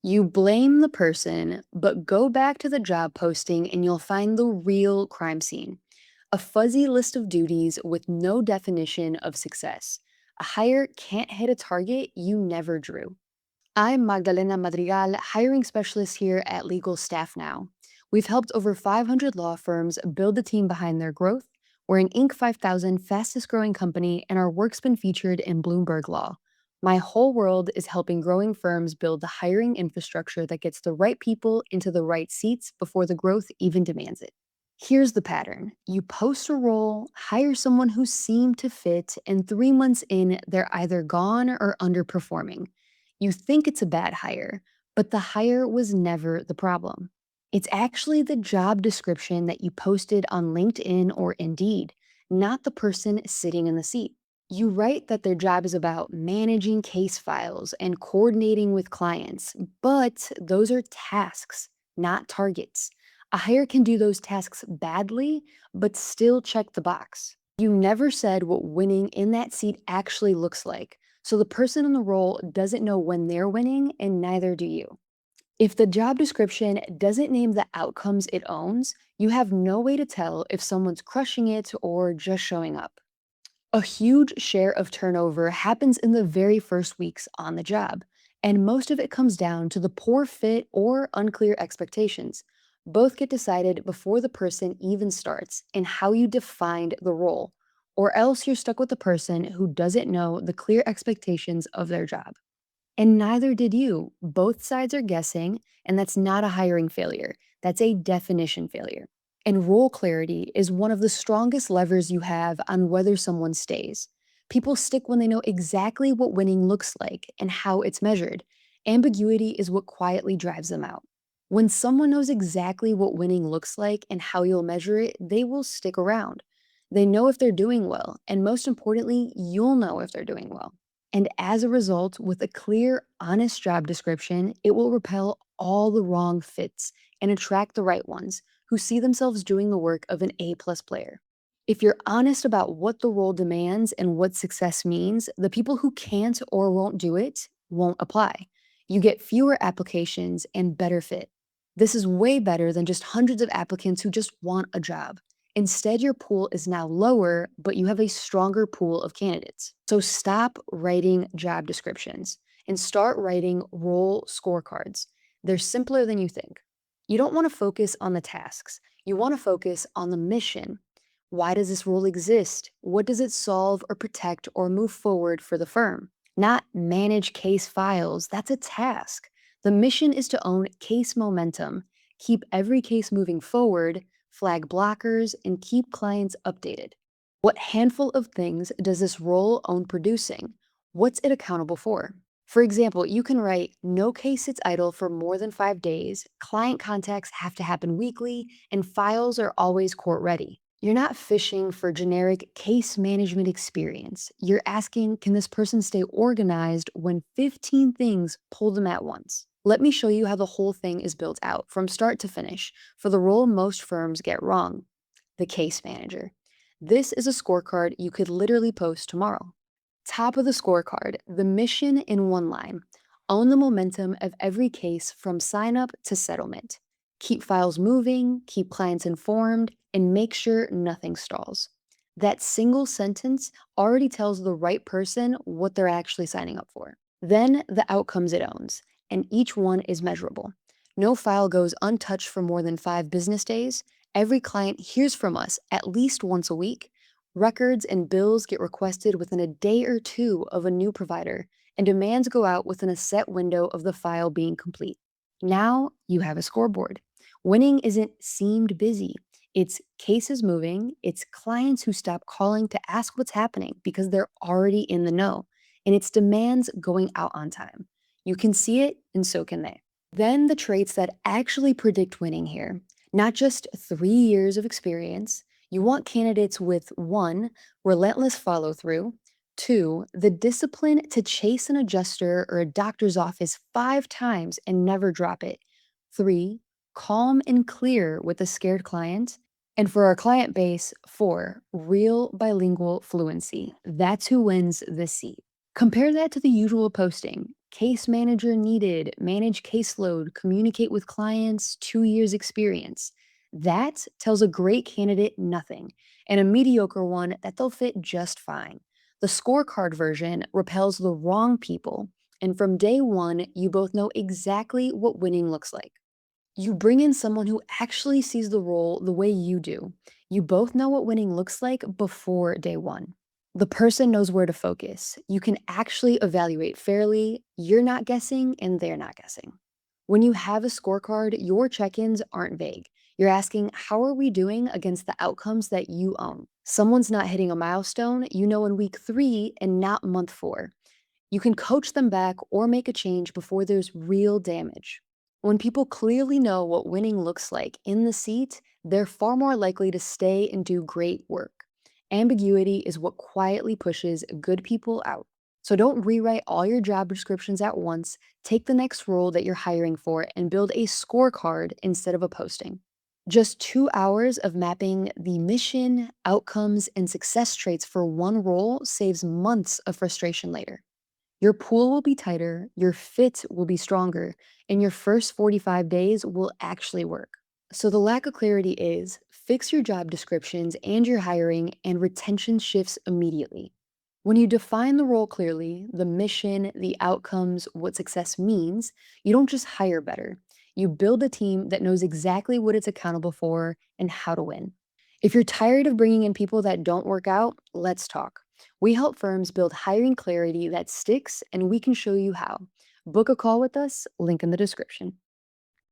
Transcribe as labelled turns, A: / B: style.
A: You blame the person, but go back to the job posting and you'll find the real crime scene. A fuzzy list of duties with no definition of success. A hire can't hit a target you never drew. I'm Magdalena Madrigal, hiring specialist here at Legal Staff Now. We've helped over 500 law firms build the team behind their growth. We're an Inc. 5000 fastest growing company, and our work's been featured in Bloomberg Law. My whole world is helping growing firms build the hiring infrastructure that gets the right people into the right seats before the growth even demands it. Here's the pattern: you post a role, hire someone who seemed to fit, and 3 months in, they're either gone or underperforming. You think it's a bad hire, but the hire was never the problem. It's actually the job description that you posted on LinkedIn or Indeed, not the person sitting in the seat. You write that their job is about managing case files and coordinating with clients, but those are tasks, not targets. A hire can do those tasks badly, but still check the box. You never said what winning in that seat actually looks like, so the person in the role doesn't know when they're winning, and neither do you. If the job description doesn't name the outcomes it owns, you have no way to tell if someone's crushing it or just showing up. A huge share of turnover happens in the very first weeks on the job, and most of it comes down to the poor fit or unclear expectations. Both get decided before the person even starts and how you defined the role, or else you're stuck with the person who doesn't know the clear expectations of their job. And neither did you. Both sides are guessing, and that's not a hiring failure. That's a definition failure. And role clarity is one of the strongest levers you have on whether someone stays. People stick when they know exactly what winning looks like and how it's measured. Ambiguity is what quietly drives them out. When someone knows exactly what winning looks like and how you'll measure it, they will stick around. They know if they're doing well, and most importantly, you'll know if they're doing well. And as a result, with a clear, honest job description, it will repel all the wrong fits and attract the right ones who see themselves doing the work of an A-plus player. If you're honest about what the role demands and what success means, the people who can't or won't do it won't apply. You get fewer applications and better fit. This is way better than just hundreds of applicants who just want a job. Instead, your pool is now lower, but you have a stronger pool of candidates. So stop writing job descriptions and start writing role scorecards. They're simpler than you think. You don't want to focus on the tasks. You want to focus on the mission. Why does this role exist? What does it solve or protect or move forward for the firm? Not manage case files. That's a task. The mission is to own case momentum, keep every case moving forward, flag blockers, and keep clients updated. What handful of things does this role own producing? What's it accountable for? For example, you can write, no case sits idle for more than 5 days, client contacts have to happen weekly, and files are always court ready. You're not fishing for generic case management experience. You're asking, can this person stay organized when 15 things pull them at once? Let me show you how the whole thing is built out from start to finish for the role most firms get wrong: the case manager. This is a scorecard you could literally post tomorrow. Top of the scorecard, the mission in one line: own the momentum of every case from sign up to settlement. Keep files moving, keep clients informed, and make sure nothing stalls. That single sentence already tells the right person what they're actually signing up for. Then the outcomes it owns, and each one is measurable. No file goes untouched for more than 5 business days. Every client hears from us at least once a week. Records and bills get requested within a day or two of a new provider, and demands go out within a set window of the file being complete. Now you have a scoreboard. Winning isn't seemed busy. It's cases moving, it's clients who stop calling to ask what's happening because they're already in the know, and it's demands going out on time. You can see it, and so can they. Then the traits that actually predict winning here: not just 3 years of experience. You want candidates with 1, relentless follow through, 2, the discipline to chase an adjuster or a doctor's office 5 times and never drop it, 3, calm and clear with a scared client. And for our client base, 4, real bilingual fluency. That's who wins this seat. Compare that to the usual posting. Case manager needed, manage caseload, communicate with clients, 2 years experience. That tells a great candidate nothing, and a mediocre one that they'll fit just fine. The scorecard version repels the wrong people, and from day one, you both know exactly what winning looks like. You bring in someone who actually sees the role the way you do. You both know what winning looks like before day one. The person knows where to focus. You can actually evaluate fairly. You're not guessing, and they're not guessing. When you have a scorecard, your check ins aren't vague. You're asking, how are we doing against the outcomes that you own? Someone's not hitting a milestone, you know, in week 3 and not month 4. You can coach them back or make a change before there's real damage. When people clearly know what winning looks like in the seat, they're far more likely to stay and do great work. Ambiguity is what quietly pushes good people out. So don't rewrite all your job descriptions at once. Take the next role that you're hiring for and build a scorecard instead of a posting. Just 2 hours of mapping the mission, outcomes, and success traits for one role saves months of frustration later. Your pool will be tighter, your fit will be stronger, and your first 45 days will actually work. So, the lack of clarity is fix your job descriptions and your hiring, and retention shifts immediately. When you define the role clearly, the mission, the outcomes, what success means, you don't just hire better. You build a team that knows exactly what it's accountable for and how to win. If you're tired of bringing in people that don't work out, let's talk. We help firms build hiring clarity that sticks, and we can show you how. Book a call with us, link in the description.